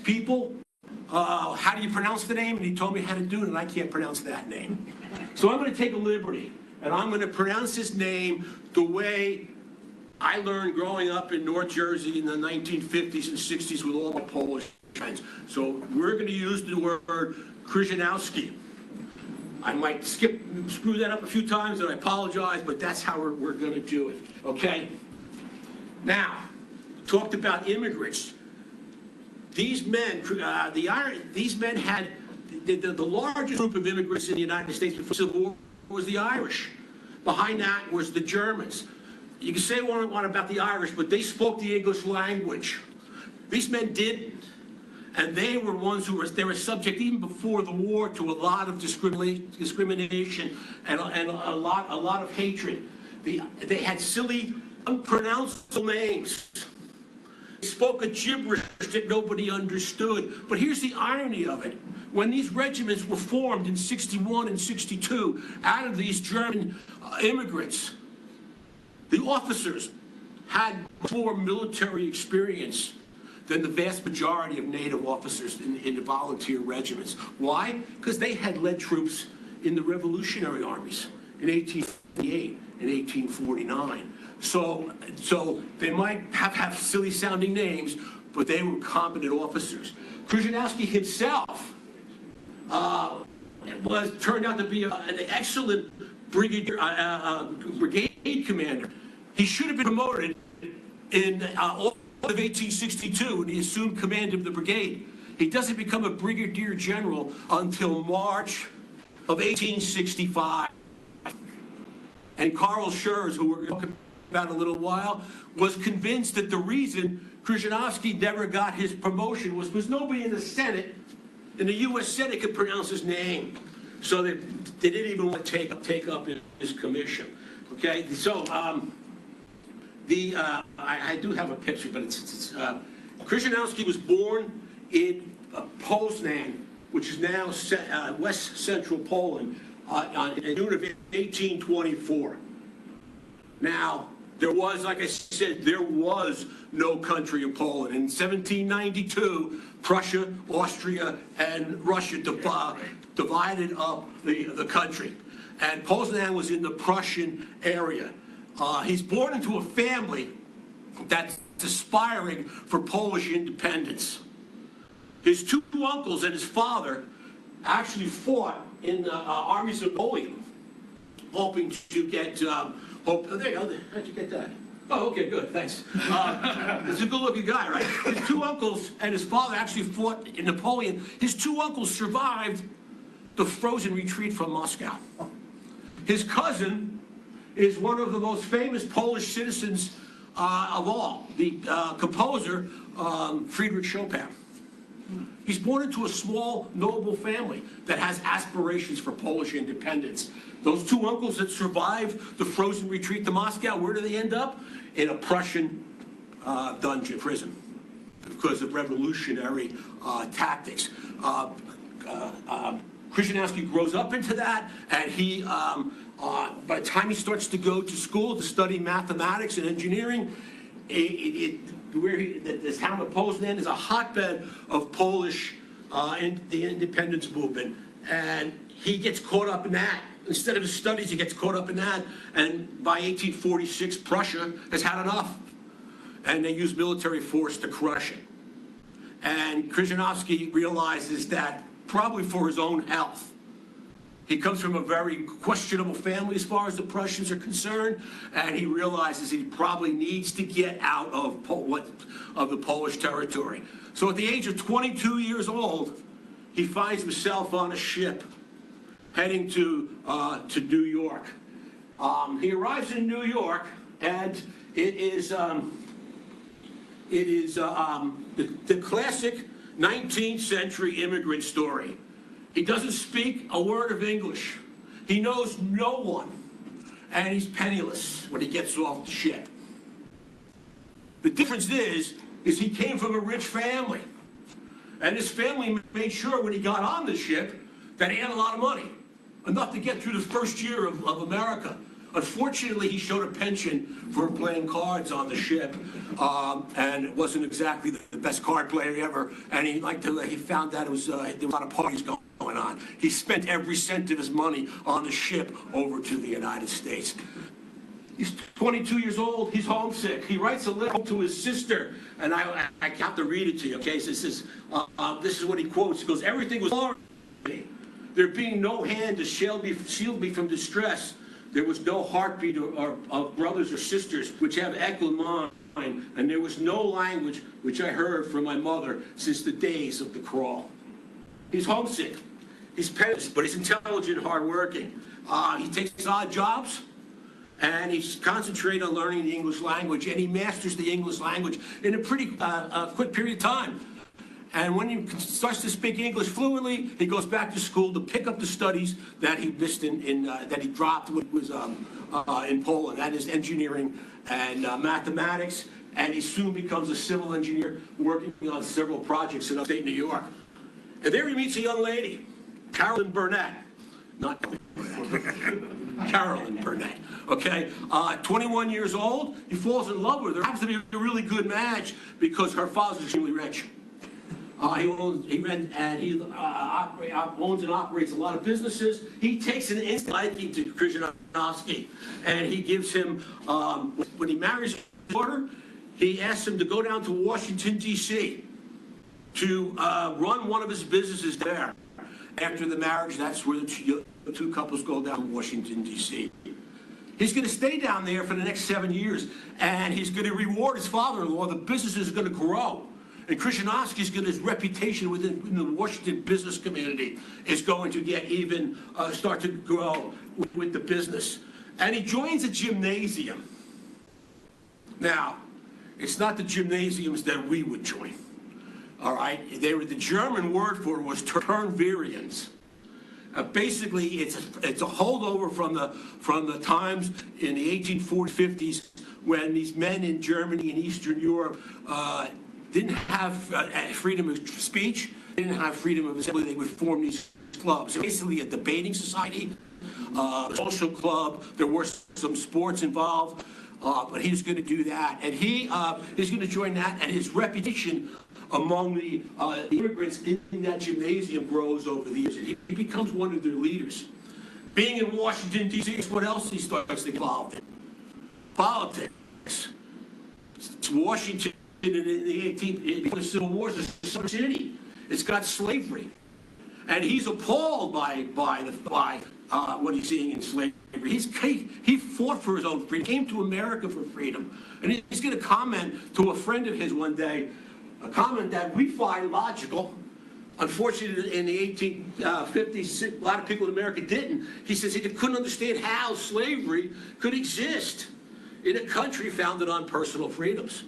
people, how do you pronounce the name? And he told me how to do it, and I can't pronounce that name. So I'm going to take a liberty, and I'm going to pronounce his name the way I learned growing up in North Jersey in the 1950s and 60s with all my Polish friends. So we're going to use the word Krzyzanowski. I might screw that up a few times, and I apologize, but that's how we're going to do it, okay? Now, talked about immigrants. These men, these men had the largest group of immigrants in the United States before the Civil War was the Irish. Behind that was the Germans. You can say what you want about the Irish, but they spoke the English language. These men didn't. And they were ones who were subject, even before the war, to a lot of discrimination and a lot of hatred. They had silly, unpronounceable names. They spoke a gibberish that nobody understood. But here's the irony of it. When these regiments were formed in 61 and 62, out of these German immigrants, the officers had more military experience than the vast majority of native officers in the volunteer regiments. Why? Because they had led troops in the Revolutionary armies in 1848 and 1849. So they might have silly sounding names, but they were competent officers. Krzyzanowski himself turned out to be an excellent brigade commander. He should have been promoted in of 1862 when he assumed command of the brigade. He doesn't become a brigadier general until March of 1865. And Carl Schurz, who we're going to talk about in a little while, was convinced that the reason Krzyzanowski never got his promotion was because nobody in the Senate, in the U.S. Senate, could pronounce his name. So they didn't even want to take up his commission. Okay, so I do have a picture, but Krzyzanowski was born in Poznan, which is now west central Poland, in June of 1824. Now, there was, like I said, there was no country in Poland. In 1792, Prussia, Austria, and Russia divided up the country. And Poznan was in the Prussian area. He's born into a family that's aspiring for Polish independence. His two uncles and his father actually fought in the armies of Napoleon, hoping to get, there you go, how'd you get that? Oh, okay, good, thanks. He's a good-looking guy, right? His two uncles and his father actually fought in Napoleon. His two uncles survived the frozen retreat from Moscow. His cousin is one of the most famous Polish citizens of all, the composer Friedrich Chopin. He's born into a small, noble family that has aspirations for Polish independence. Those two uncles that survived the frozen retreat to Moscow, where do they end up? In a Prussian dungeon, prison, because of revolutionary tactics. Krzyzanowski grows up into that, and he, by the time he starts to go to school to study mathematics and engineering, the town of Poznan is a hotbed of Polish the independence movement, and he gets caught up in that. Instead of his studies, he gets caught up in that, and by 1846, Prussia has had enough, and they use military force to crush it. And Krzyzanowski realizes that, probably for his own health, he comes from a very questionable family as far as the Prussians are concerned, and he realizes he probably needs to get out of the Polish territory. So at the age of 22 years old, he finds himself on a ship heading to New York. He arrives in New York, and it is the classic 19th century immigrant story. He doesn't speak a word of English. He knows no one, and he's penniless when he gets off the ship. The difference is he came from a rich family, and his family made sure when he got on the ship that he had a lot of money, enough to get through the first year of America. Unfortunately, he showed a penchant for playing cards on the ship, and wasn't exactly the best card player ever. And he found that there was a lot of parties going on. He spent every cent of his money on the ship over to the United States. He's 22 years old. He's homesick. He writes a letter to his sister, and I have to read it to you. Okay, so this is what he quotes. He goes, "Everything was all right. There being no hand to shield me from distress. There was no heartbeat of brothers or sisters which have echoed mine, and there was no language which I heard from my mother since the days of the crawl." He's homesick. He's penniless, but he's intelligent, hardworking. He takes odd jobs, and he's concentrated on learning the English language, and he masters the English language in a pretty quick period of time. And when he starts to speak English fluently, he goes back to school to pick up the studies that he missed that he dropped when he was in Poland. That is engineering and mathematics. And he soon becomes a civil engineer working on several projects in upstate New York. And there he meets a young lady, Carolyn Burnett. Not Carolyn Burnett. Okay, 21 years old. He falls in love with her. Happens to be a really good match because her father's extremely rich. He owns and operates a lot of businesses. He takes an instant liking to Krzyzanowski, and he gives him, when he marries his daughter, he asks him to go down to Washington, D.C. to run one of his businesses there. After the marriage, that's where the two couples go down to Washington, D.C. He's going to stay down there for the next 7 years, and he's going to reward his father-in-law. The business is going to grow. And Krzyzanowski's his reputation within the Washington business community is going to get even, start to grow with the business. And he joins a gymnasium. Now, it's not the gymnasiums that we would join. All right? The German word for it was Turnverians. Basically, it's a holdover from the times in the 1840s, 50s when these men in Germany and Eastern Europe didn't have freedom of speech, didn't have freedom of assembly. They would form these clubs. Basically, a debating society, a social club. There were some sports involved, but he was going to do that, and he's going to join that. And his reputation among the immigrants in that gymnasium grows over the years. He becomes one of their leaders. Being in Washington, D.C., what else he starts to get involved in? Politics. It's Washington. In the Civil War, it's a summer city. It's got slavery, and he's appalled by what he's seeing in slavery. He fought for his own freedom. Came to America for freedom, and he's going to comment to a friend of his one day, a comment that we find logical. Unfortunately, in the 1850s, a lot of people in America didn't. He says he couldn't understand how slavery could exist in a country founded on personal freedoms.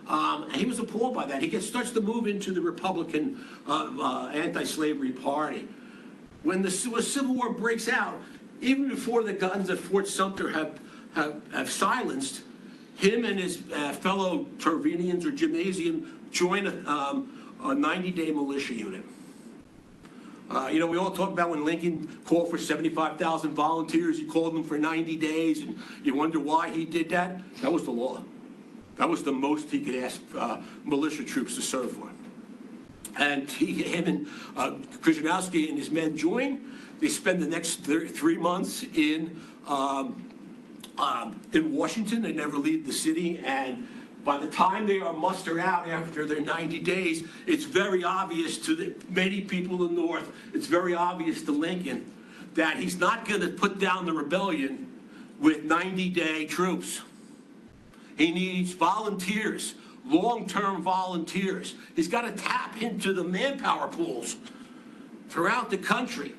And he was appalled by that. He starts to move into the Republican anti-slavery party. When the Civil War breaks out, even before the guns at Fort Sumter have silenced, him and his fellow Turnverians or gymnasium join a 90-day militia unit. We all talk about when Lincoln called for 75,000 volunteers. He called them for 90 days, and you wonder why he did that. That was the law. That was the most he could ask militia troops to serve for. And him and Krzyzanowski and his men join. They spend the next 3 months in Washington. They never leave the city. And by the time they are mustered out after their 90 days, it's very obvious to many people in the North, it's very obvious to Lincoln that he's not going to put down the rebellion with 90-day troops. He needs volunteers, long-term volunteers. He's got to tap into the manpower pools throughout the country.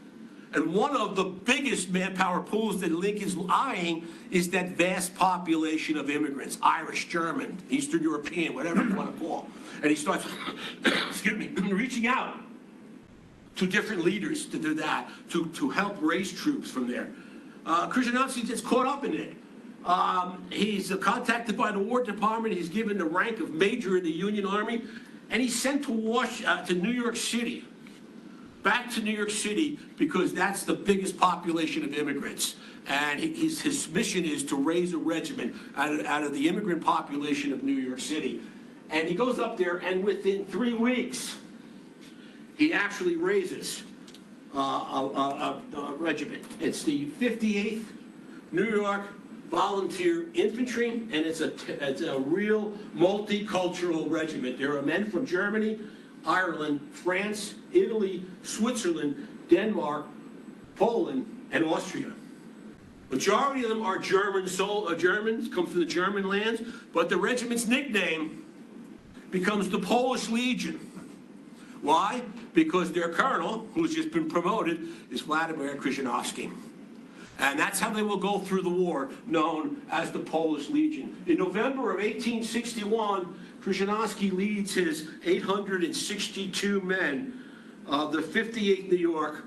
And one of the biggest manpower pools that Lincoln's eyeing is that vast population of immigrants, Irish, German, Eastern European, whatever you want to call. And he starts, excuse me, reaching out to different leaders to do that, to help raise troops from there. Krzyzanowski gets caught up in it. He's contacted by the War Department. He's given the rank of major in the Union Army, and he's sent to New York City back to New York City because that's the biggest population of immigrants. And his mission is to raise a regiment out of the immigrant population of New York City. And he goes up there, and within 3 weeks, he actually raises a regiment. It's the 58th New York Volunteer Infantry, and it's a real multicultural regiment. There are men from Germany, Ireland, France, Italy, Switzerland, Denmark, Poland, and Austria. Majority of them are Germans, come from the German lands, but the regiment's nickname becomes the Polish Legion. Why? Because their colonel, who's just been promoted, is Vladimir Krzyzanowski. And that's how they will go through the war, known as the Polish Legion. In November of 1861, Krzyzanowski leads his 862 men of the 58th New York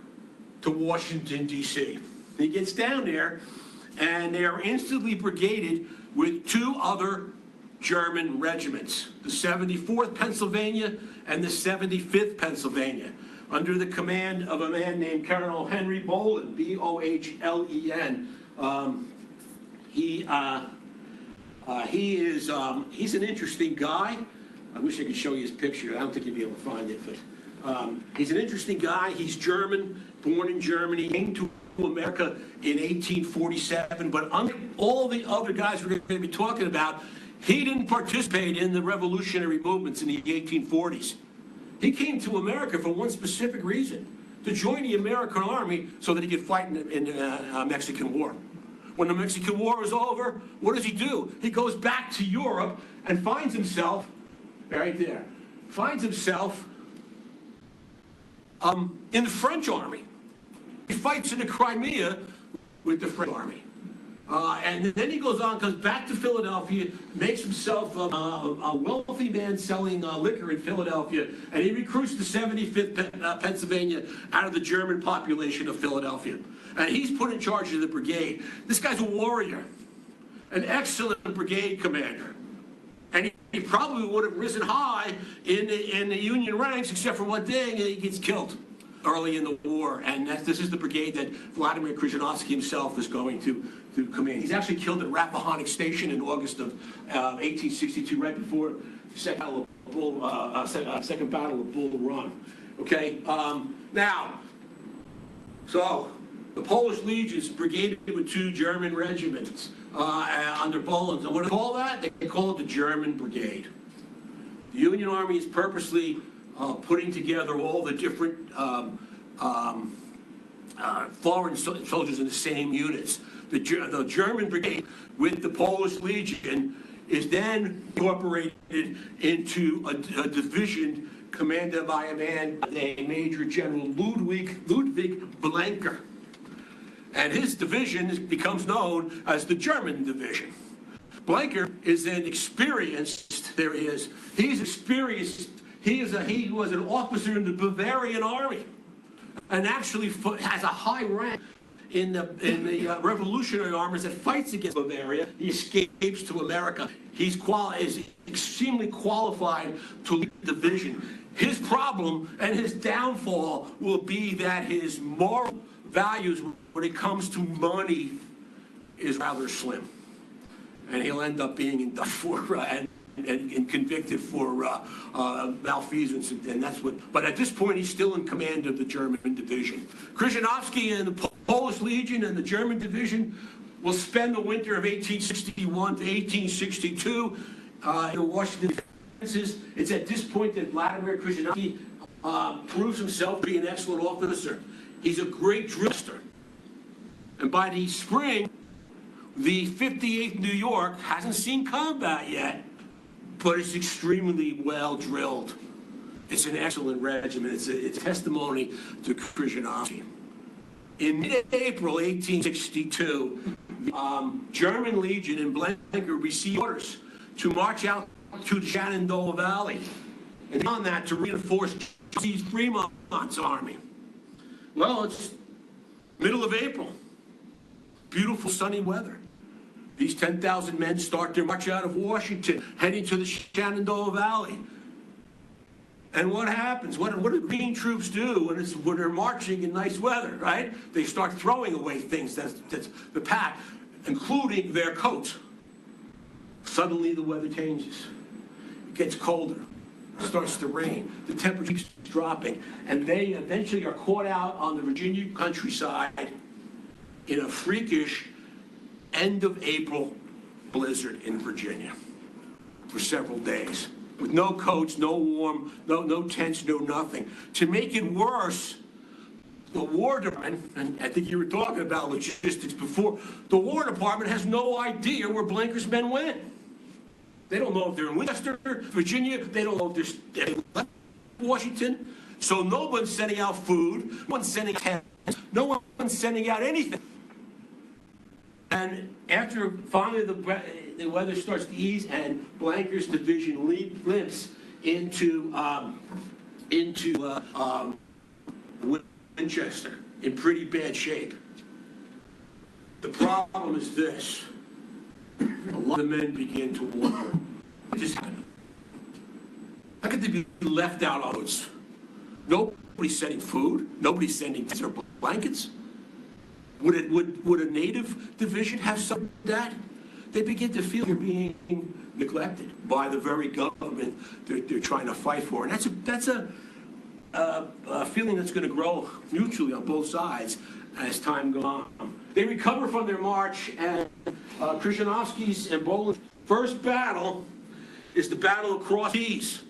to Washington, D.C. He gets down there, and they are instantly brigaded with 2 other German regiments, the 74th Pennsylvania and the 75th Pennsylvania, under the command of a man named Colonel Henry Bohlen, B-O-H-L-E-N. He's an interesting guy. I wish I could show you his picture. I don't think you'd be able to find it, but he's an interesting guy. He's German, born in Germany, came to America in 1847, but unlike all the other guys we're going to be talking about, he didn't participate in the revolutionary movements in the 1840s. He came to America for one specific reason, to join the American army so that he could fight in the Mexican War. When the Mexican War is over, what does he do? He goes back to Europe and finds himself, right there, in the French army. He fights in the Crimea with the French army. And then he goes back to Philadelphia, makes himself a wealthy man selling liquor in Philadelphia, and he recruits the 75th Pennsylvania out of the German population of Philadelphia. And he's put in charge of the brigade. This guy's a warrior, an excellent brigade commander. And he probably would have risen high in the Union ranks, except for one thing, he gets killed early in the war. And this is the brigade that Vladimir Krzyzanowski himself is going to command. He's actually killed at Rappahannock Station in August of 1862, right before the Second Battle of Bull Run. Okay, so the Polish Legion's brigaded with 2 German regiments under Bohlen. And what do they call that? They call it the German Brigade. The Union Army is purposely putting together all the different foreign soldiers in the same units. The German Brigade with the Polish Legion is then incorporated into a division commanded by a man named Major General Ludwig Blanker. And his division becomes known as the German Division. Blanker is an experienced, he's experienced, he was an officer in the Bavarian army and actually has a high rank in the revolutionary armies that fights against Bavaria. He escapes to America. Is extremely qualified to lead the division. His problem and his downfall will be that his moral values when it comes to money is rather slim. And he'll end up being indicted for and convicted for malfeasance, and that's what. But at this point, he's still in command of the German division. Krzyzanowski and the Polish Legion and the German division will spend the winter of 1861 to 1862 in Washington. It's at this point that Vladimir Krzyzanowski proves himself to be an excellent officer. He's a great driller, and by the spring, the 58th New York hasn't seen combat yet, but it's extremely well drilled. It's an excellent regiment. It's a testimony to Krzyzanowski. In mid-April 1862, the German Legion in Blanker received orders to march out to the Shenandoah Valley, and on that to reinforce Fremont's army. Well, it's middle of April, beautiful sunny weather. These 10,000 men start their march out of Washington, heading to the Shenandoah Valley. And what happens? What do green troops do when they're marching in nice weather, right? They start throwing away things that's the pack, including their coats. Suddenly the weather changes. It gets colder. It starts to rain. The temperature keeps dropping. And they eventually are caught out on the Virginia countryside in a freakish end of April blizzard in Virginia for several days. With no coats, no warm, no tents, no nothing. To make it worse, the War Department, and I think you were talking about logistics before, the War Department has no idea where Blanker's men went. They don't know if they're in Winchester, Virginia. They don't know if they're left Washington. So no one's sending out food. No one's sending out tents. No one's sending out anything. And after finally the weather starts to ease and Blanker's division limps into Winchester in pretty bad shape. The problem is this. A lot of the men begin to wonder, what just happened? How could they be left out on roads? Nobody's sending food. Nobody's sending tents or blankets. Would a native division have some of that? They begin to feel they're being neglected by the very government they're trying to fight for. And that's a feeling that's going to grow mutually on both sides as time goes on. They recover from their march, and Krzyzanowski's and Boland's first battle is the Battle of Krzyzanowski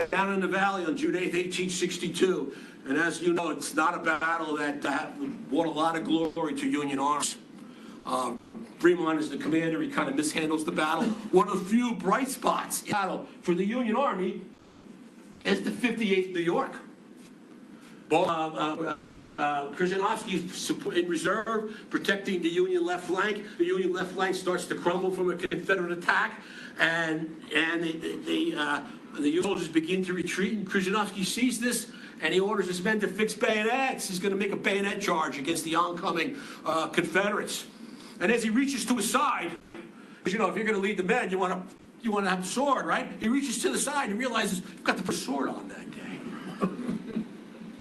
down in the valley on June 8th, 1862. And as you know, it's not a battle that brought a lot of glory to Union arms. Fremont is the commander. He kind of mishandles the battle. One of the few bright spots in the battle for the Union Army is the 58th New York. Krzyzanowski in reserve, protecting the Union left flank. The Union left flank starts to crumble from a Confederate attack, and the Union soldiers begin to retreat. And Krzyzanowski sees this, and he orders his men to fix bayonets. He's going to make a bayonet charge against the oncoming Confederates. And as he reaches to his side, because you know if you're going to lead the men, you want to have the sword, right? He reaches to the side and realizes you've got to put a sword on that day.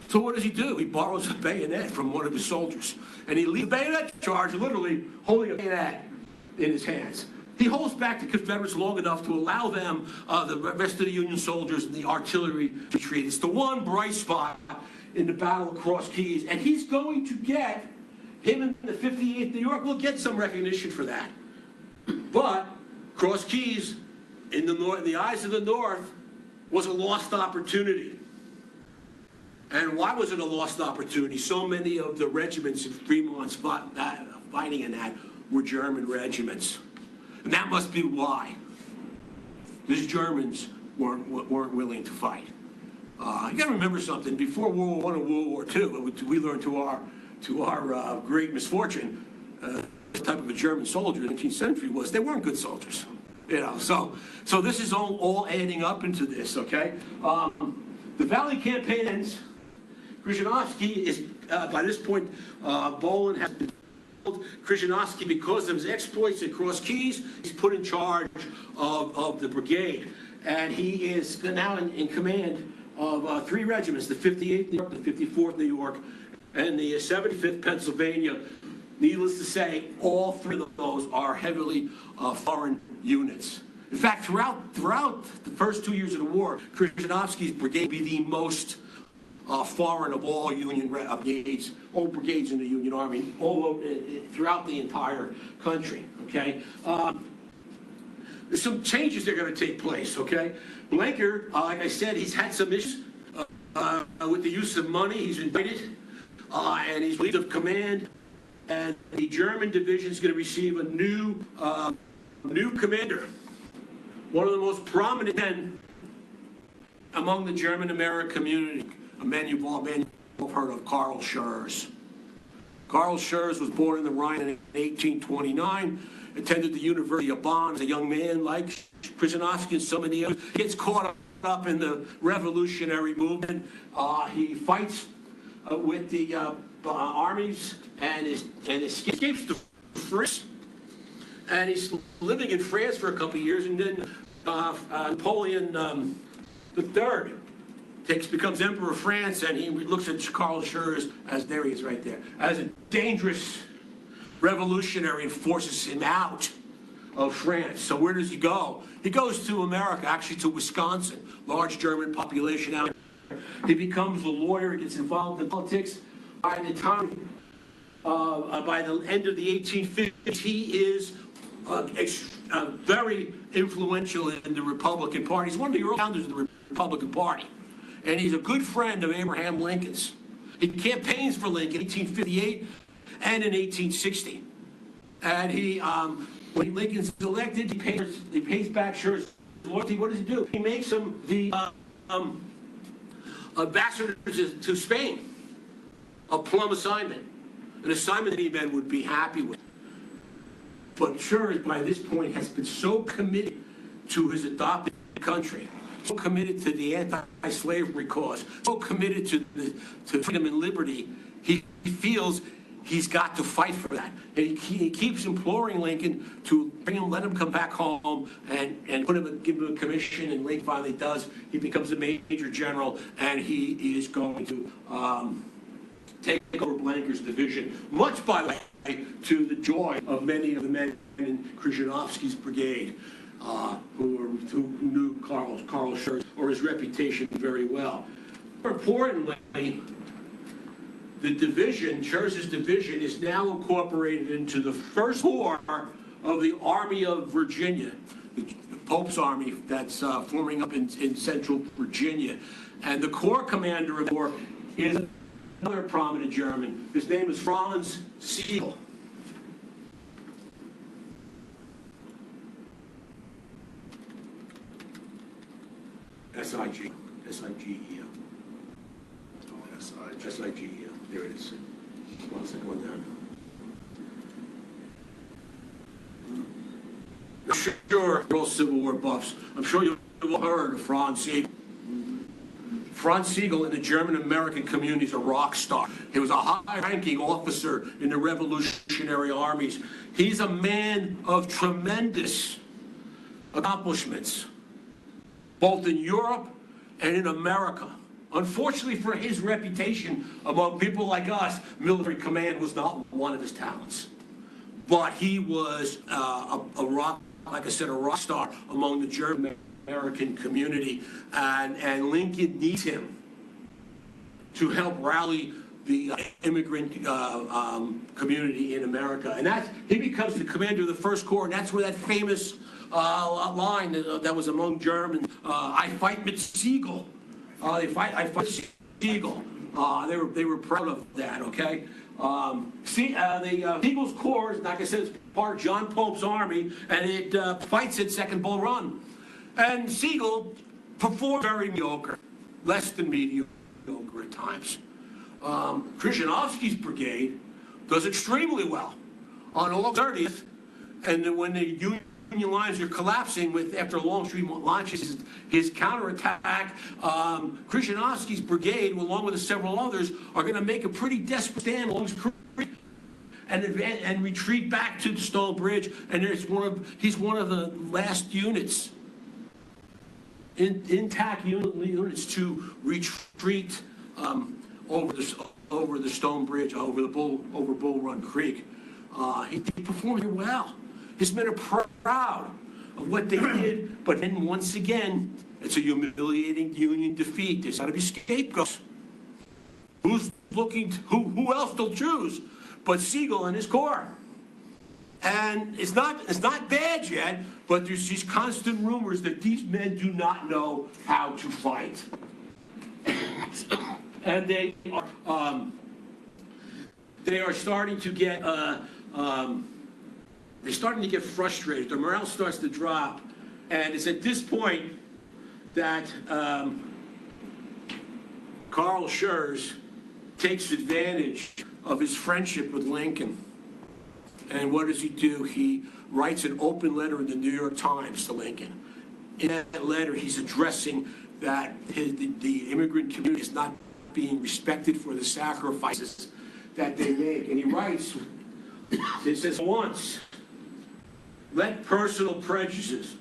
So what does he do? He borrows a bayonet from one of his soldiers, and he leads the bayonet charge, literally holding a bayonet in his hands. He holds back the Confederates long enough to allow them, the rest of the Union soldiers and the artillery to retreat. It's the one bright spot in the Battle of Cross Keys, and he's going to get, him and the 58th New York will get some recognition for that. But Cross Keys, in the eyes of the North, was a lost opportunity. And why was it a lost opportunity? So many of the regiments in Fremont's fighting in that were German regiments. And that must be why. These Germans weren't willing to fight. You got to remember something. Before World War I and World War II, we learned to our great misfortune, this type of a German soldier in the 19th century was they weren't good soldiers. You know, so this is all adding up into this. Okay, the Valley Campaign ends. Krzyzanowski is by this point, Boland has been. Krzyzanowski, because of his exploits at Cross Keys, he's put in charge of the brigade. And he is now in command of 3 regiments, the 58th New York, the 54th New York, and the 75th Pennsylvania. Needless to say, all 3 of those are heavily foreign units. In fact, throughout the first 2 years of the war, Krzyzanowski's brigade would be the most foreign of all Union brigades, all brigades in the Union Army, throughout the entire country. Okay, there's some changes that are going to take place. Okay, Blanker, like I said, he's had some issues with the use of money. He's indicted, and he's relieved of command. And the German division is going to receive a new commander, one of the most prominent men among the German-American community. A man you've all heard of, Karl Schurz. Karl Schurz was born in the Rhine in 1829, attended the University of Bonn as a young man like Krzyzanowski and so many others. Gets caught up in the revolutionary movement. He fights with the armies and escapes to France. And he's living in France for a couple of years, and then Napoleon III becomes Emperor of France, and he looks at Karl Schurz as, there he is right there, as a dangerous revolutionary and forces him out of France. So where does he go? He goes to America, actually to Wisconsin, large German population out there. He becomes a lawyer, gets involved in politics. By the end of the 1850s, he is very influential in the Republican Party. He's one of the early founders of the Republican Party. And he's a good friend of Abraham Lincoln's. He campaigns for Lincoln in 1858 and in 1860. And when Lincoln's elected, he pays back Schurz's loyalty. What does he do? He makes him the ambassador to Spain, a plum assignment, an assignment that any man would be happy with. But Schurz, by this point, has been so committed to his adopted country, so committed to the anti-slavery cause, so committed to freedom and liberty, he feels he's got to fight for that. And he keeps imploring Lincoln to let him come back home and give him a commission, and Lincoln finally does. He becomes a major general, and he is going to take over Blanker's division, much, by the way, to the joy of many of the men in Krzyzanowski's brigade, who knew Karl Schurz, or his reputation, very well. More importantly, the division, Schurz's division, is now incorporated into the First Corps of the Army of Virginia, the Pope's army that's forming up in central Virginia. And the Corps commander of the Corps is another prominent German. His name is Franz Sigel. S-I-G-E-L. S-I-G-E-L. S-I-G-E-L. There it is. One second, one down. I'm sure you're all Civil War buffs. I'm sure you've all heard of Franz Sigel. Franz Sigel in the German-American community is a rock star. He was a high-ranking officer in the Revolutionary armies. He's a man of tremendous accomplishments, both in Europe and in America. Unfortunately for his reputation among people like us, military command was not one of his talents. But he was a rock, like I said, a rock star among the German-American community, and Lincoln needs him to help rally the immigrant community in America. And he becomes the commander of the First Corps, and that's where that famous line that was among Germans, I fight mit Siegel. I fight Siegel. They were proud of that, okay? The Siegel's Corps, like I said, is part of John Pope's army, and it fights at Second Bull Run. And Sigel performed very mediocre, less than mediocre at times. Krzyzanowski's brigade does extremely well. On August 30th, and then when the Union lines are collapsing after Longstreet launches his counterattack, Krzyzanowski's brigade, along with several others, are going to make a pretty desperate stand along the creek and retreat back to the Stone Bridge. And he's one of the last units, intact units, to retreat over the Stone Bridge, over Bull Run Creek. He performed well. His men are proud of what they did, but then once again, it's a humiliating Union defeat. There's got to be scapegoats. Who else they'll choose but Sigel and his Corps? And it's not bad yet, but there's these constant rumors that these men do not know how to fight, and they are starting to get. They're starting to get frustrated. Their morale starts to drop. And it's at this point that Karl Schurz takes advantage of his friendship with Lincoln. And what does he do? He writes an open letter in the New York Times to Lincoln. In that letter, he's addressing that the immigrant community is not being respected for the sacrifices that they make. And he writes, it says, once, let personal prejudices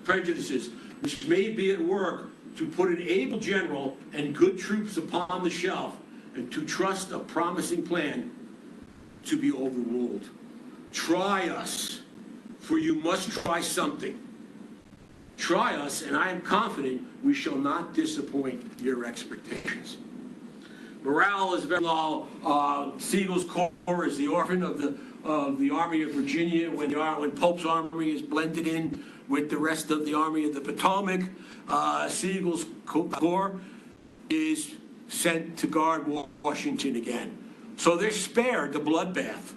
which may be at work to put an able general and good troops upon the shelf and to trust a promising plan to be overruled. Try us, for you must try something. Try us, and I am confident we shall not disappoint your expectations. Morale is very low. Sigel's Corps is the orphan of the Army of Virginia when Pope's army is blended in with the rest of the Army of the Potomac. Sigel's Corps is sent to guard Washington again. So they're spared the bloodbath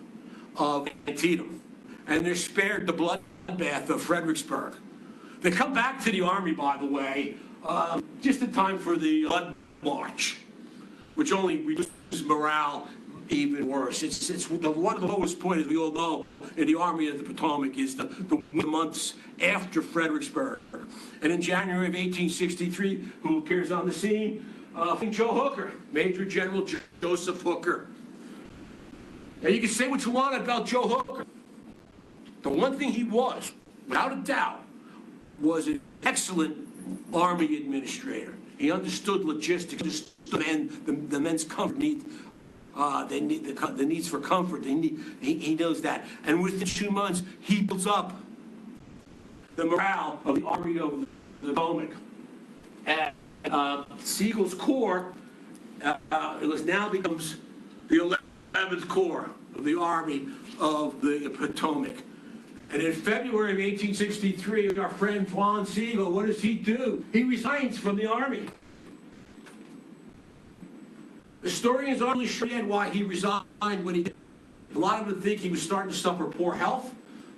of Antietam, and they're spared the bloodbath of Fredericksburg. They come back to the Army, by the way, just in time for the Blood March, which only reduces morale even worse. It's one of the lowest points, as we all know, in the Army of the Potomac is the months after Fredericksburg. And in January of 1863, who appears on the scene? Joe Hooker, Major General Joseph Hooker. Now you can say what you want about Joe Hooker. The one thing he was, without a doubt, was an excellent Army administrator. He understood logistics, understood the men's comfort need. They need the needs for comfort. He knows that. And within 2 months, he builds up the morale of the Army of the Potomac. And Sigel's Corps now becomes the 11th Corps of the Army of the Potomac. And in February of 1863, our friend Juan Sigel, what does he do? He resigns from the Army. Historians aren't really sure yet why he resigned when he did. A lot of them think he was starting to suffer poor health.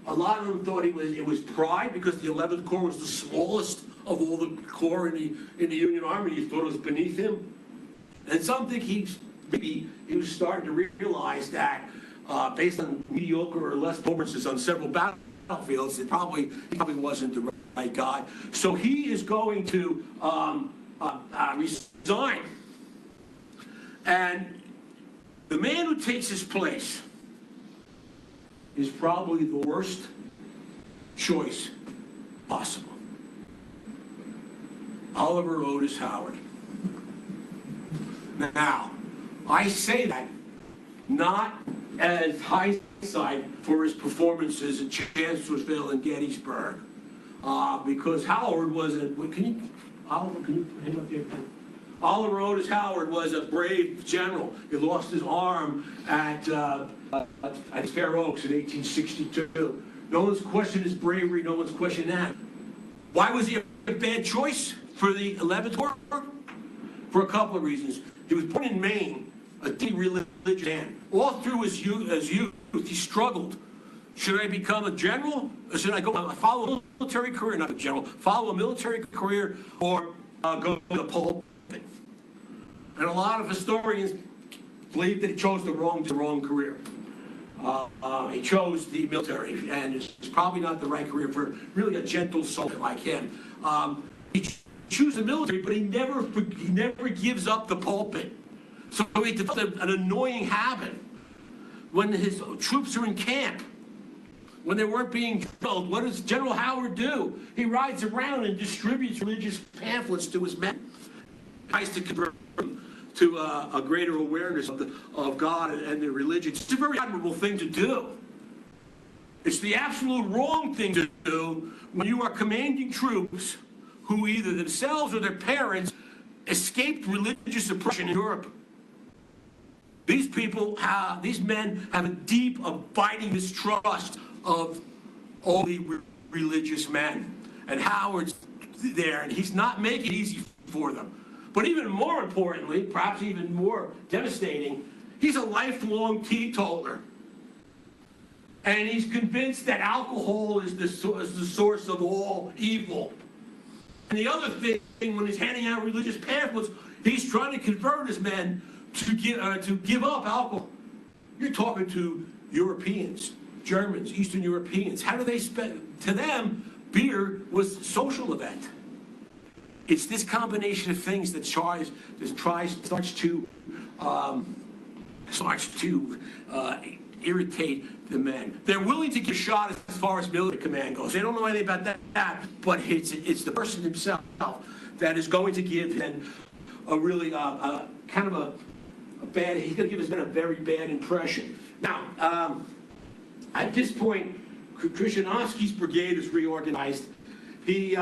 A lot of them thought it was pride because the 11th Corps was the smallest of all the corps in the Union Army. He thought it was beneath him. And some think maybe he was starting to realize that based on mediocre or less performances on several battlefields, he probably wasn't the right guy. So he is going to resign. And the man who takes his place is probably the worst choice possible. Oliver Otis Howard. Now, I say that not as hindsight for his performances at Chancellorsville and Gettysburg, because Howard was a, Oliver, can you put him up there? Oliver Otis Howard was a brave general. He lost his arm at Fair Oaks in 1862. No one's questioned his bravery, no one's questioned that. Why was he a bad choice for the 11th Corps? For a couple of reasons. He was born in Maine, a deep religious man. All through his youth, he struggled. Should I become a general? Or should I follow a military career? Not a general. Follow a military career or go to the pulpit? And a lot of historians believe that he chose the wrong career. He chose the military, and it's probably not the right career for really a gentle soul like him. He chooses the military, but he never gives up the pulpit. So he developed an annoying habit. When his troops are in camp, when they weren't being killed, what does General Howard do? He rides around and distributes religious pamphlets to his men. He tries to convert them to a greater awareness of God and their religion. It's a very admirable thing to do. It's the absolute wrong thing to do when you are commanding troops who either themselves or their parents escaped religious oppression in Europe. These men have a deep, abiding distrust of all the religious men. And Howard's there, and he's not making it easy for them. But even more importantly, perhaps even more devastating, he's a lifelong teetotaler. And he's convinced that alcohol is the source of all evil. And the other thing, when he's handing out religious pamphlets, he's trying to convert his men to give up alcohol. You're talking to Europeans, Germans, Eastern Europeans. How do they spend? To them, beer was a social event. It's this combination of things that starts to irritate the men. They're willing to give a shot as far as military command goes. They don't know anything about that, but it's the person himself that is going to give him a really kind of a bad, he's going to give his men a very bad impression. Now, at this point, Krzyzanowski's brigade is reorganized. He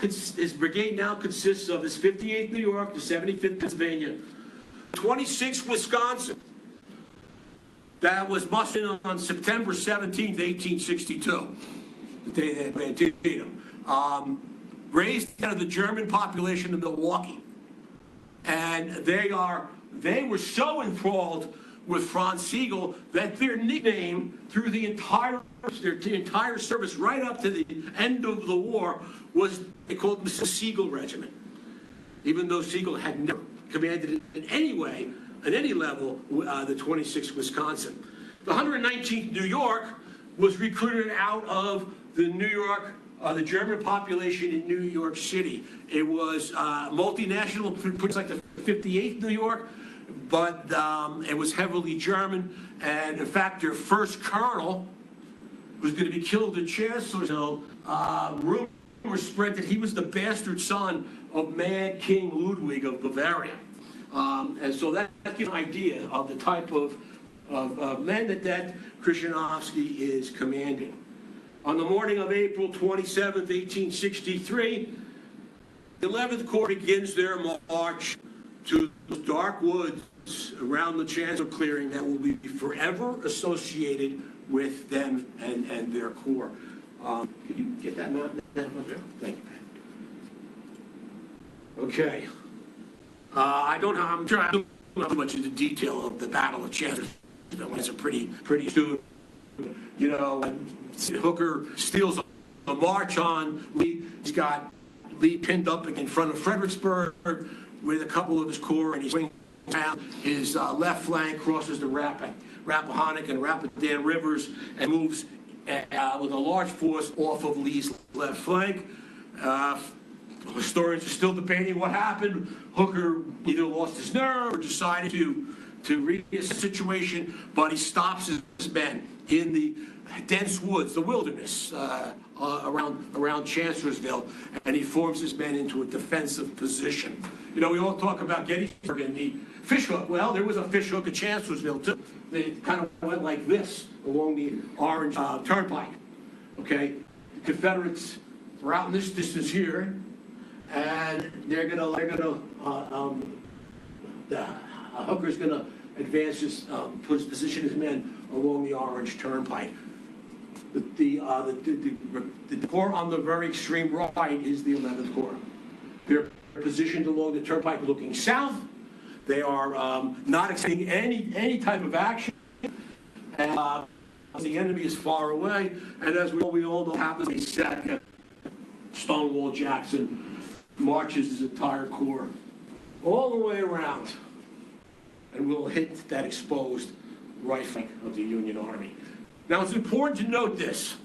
his brigade now consists of his 58th New York, the 75th Pennsylvania, 26th Wisconsin, that was mustered on September 17th, 1862, the day they had beat him. Raised out of the German population of Milwaukee. And they were so enthralled with Franz Sigel that their nickname through their entire service right up to the end of the war was, they called the Sigel Regiment. Even though Sigel had never commanded in any way, at any level, the 26th Wisconsin. The 119th New York was recruited out of the the German population in New York City. It was multinational, pretty like the 58th New York, but it was heavily German. And in fact, their first colonel was going to be killed at Chancellorsville. Rumors spread that he was the bastard son of Mad King Ludwig of Bavaria. And so that gives an idea of the type of men that Krzyzanowski is commanding. On the morning of April 27th, 1863, the 11th Corps begins their march to the dark woods around the Chancellor clearing that will be forever associated with them and their corps. Can you get that map? Thank you, man. Okay. I'm sure I don't know much of the detail of the Battle of Chancellorsville. It's a pretty astute. You know, Hooker steals a march on Lee. He's got Lee pinned up in front of Fredericksburg with a couple of his corps, and he's swinging down his left flank, crosses the Rappahannock and Rapidan rivers, and moves with a large force off of Lee's left flank. Historians are still debating what happened. Hooker either lost his nerve or decided to read the situation, but he stops his men in the dense woods, the wilderness around Chancellorsville, and he forms his men into a defensive position. You know, we all talk about Gettysburg and the fishhook. Well, there was a fishhook at Chancellorsville too. They kind of went like this along the Orange Turnpike. Okay, the Confederates were out in this distance here, and Hooker's gonna advance position his men along the Orange Turnpike. The corps on the very extreme right is the 11th Corps. They're positioned along the turnpike looking south. They are not expecting any type of action. And the enemy is far away. And as we all know, happens a second. Stonewall Jackson marches his entire corps all the way around, and will hit that exposed right flank of the Union Army. Now, it's important to note this.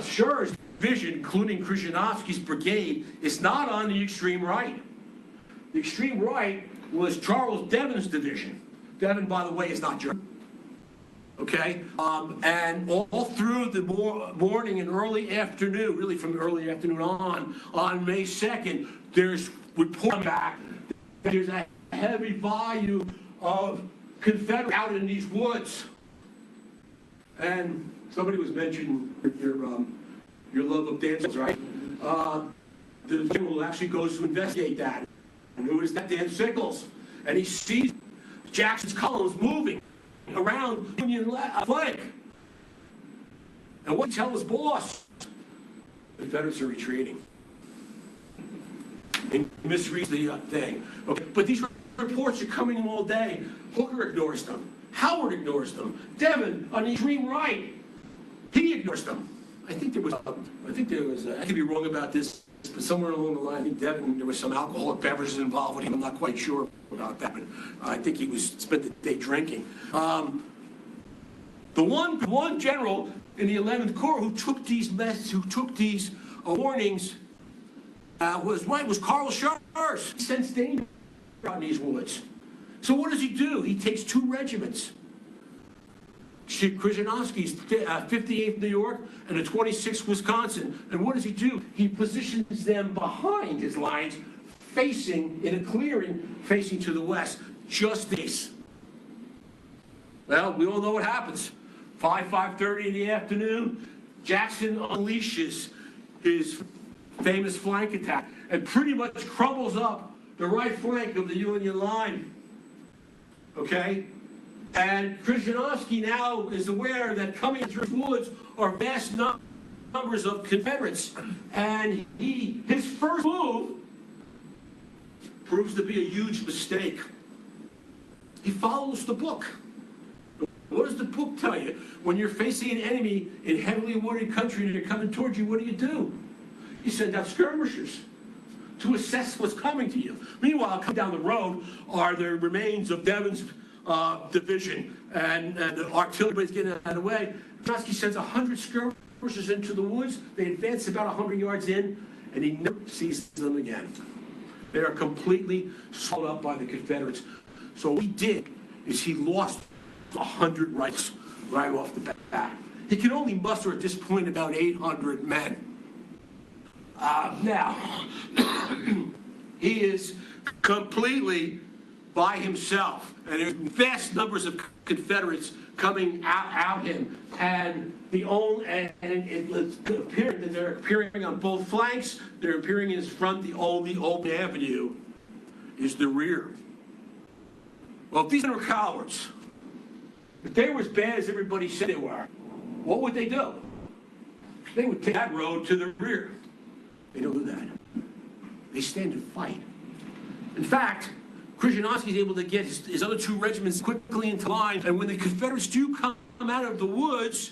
Schur's division, including Krzyzanowski's brigade, is not on the extreme right. The extreme right was Charles Devon's division. Devon, by the way, is not German. Okay? And all through the morning and early afternoon, really from early afternoon on May 2nd, there's report back that there's a heavy volume of Confederates out in these woods. And somebody was mentioning your love of dancing, right? The general actually goes to investigate that. And who is that? Dan Sickles. And he sees Jackson's columns moving around Union flank. And what did he tell his boss? The Confederates are retreating. He misreads the thing. Okay, but these reports are coming in all day. Hooker ignores them. Howard ignores them. Devon on the extreme right, he ignores them. I think there was, I could be wrong about this, but somewhere along the line, I think Devon, there was some alcoholic beverages involved with him. I'm not quite sure about that, but I think he spent the day drinking. The one general in the 11th Corps who took these warnings was Carl Schurz. He sensed danger out in these woods. So what does he do? He takes 2 regiments Krzyzanowski's 58th New York and the 26th Wisconsin. And what does he do? He positions them behind his lines, facing, in a clearing, facing to the west, just this. Well, we all know what happens. 5:30 in the afternoon, Jackson unleashes his famous flank attack and pretty much crumbles up the right flank of the Union line. Okay? And Krzyzanowski now is aware that coming through the woods are vast numbers of Confederates. And his first move proves to be a huge mistake. He follows the book. What does the book tell you? When you're facing an enemy in heavily wooded country and they're coming towards you, what do? You send out skirmishers to assess what's coming to you. Meanwhile, coming down the road are the remains of Devon's division, and the artillery is getting out of the way. Trotsky sends 100 skirmishers into the woods. They advance about 100 yards in, and he never sees them again. They are completely swallowed up by the Confederates. So what he did is he lost 100 rifles right off the bat. He can only muster at this point about 800 men. Now, he is completely by himself, and there's vast numbers of Confederates coming out him, and it's appearing that they're appearing on both flanks. They're appearing in his front. The only open avenue is the rear. Well, if these men were cowards, if they were as bad as everybody said they were, what would they do? They would take that road to the rear. They don't do that. They stand and fight. In fact, Krzyzanowski is able to get his other two regiments quickly into line, and when the Confederates do come out of the woods,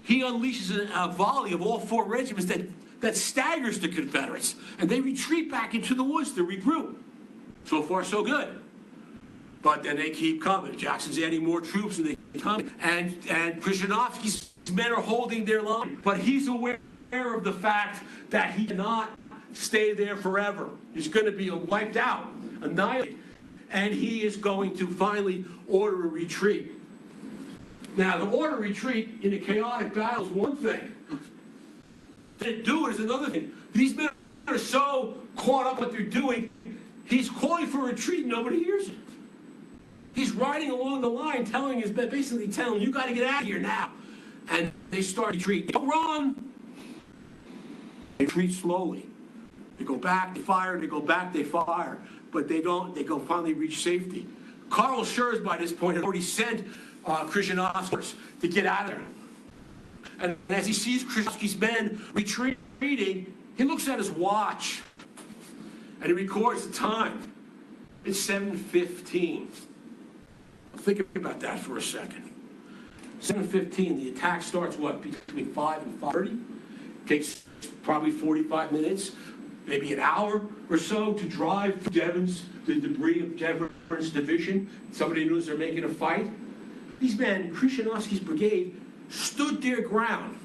he unleashes a volley of all four regiments that staggers the Confederates, and they retreat back into the woods to regroup. So far, so good. But then they keep coming. Jackson's adding more troops, and they come, and Krzyzanowski's men are holding their line, but he's aware of the fact that he cannot stay there forever. He's going to be wiped out, annihilated, and he is going to finally order a retreat. Now, the order retreat in a chaotic battle is one thing. To do it is another thing. These men are so caught up what they're doing, he's calling for a retreat, nobody hears it. He's riding along the line, basically telling them, you got to get out of here now. And they start retreat. Don't run. They retreat slowly. They go back, they fire, they go back, they fire. But they don't, they go finally reach safety. Karl Schurz, by this point, had already sent Krzyzanowski to get out of there. And as he sees Krzyzanowski's men retreating, he looks at his watch and he records the time. It's 7:15. Think about that for a second. 7:15, the attack starts, between 5 and 5:30? Takes probably 45 minutes, maybe an hour or so to drive the debris of Devon's division. Somebody knows they're making a fight. These men, Krzyzanowski's brigade, stood their ground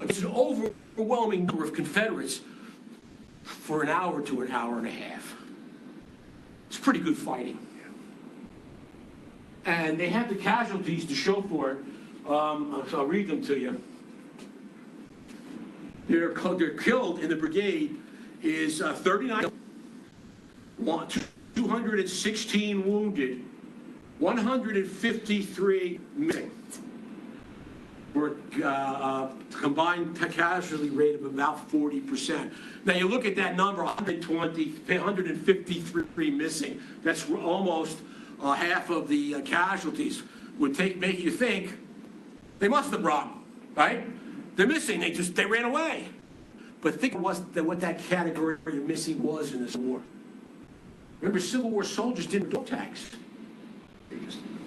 against an overwhelming number of Confederates for an hour to an hour and a half. It's pretty good fighting. And they have the casualties to show for it. So I'll read them to you. They're killed in the brigade is 39, 216 wounded, 153 missing. We're combined casualty rate of about 40%. Now you look at that number, 153 missing. That's almost half of the casualties. Would make you think they must have run, right? They're missing. They ran away. But think what that category of missing was in this war. Remember, Civil War soldiers didn't do tax.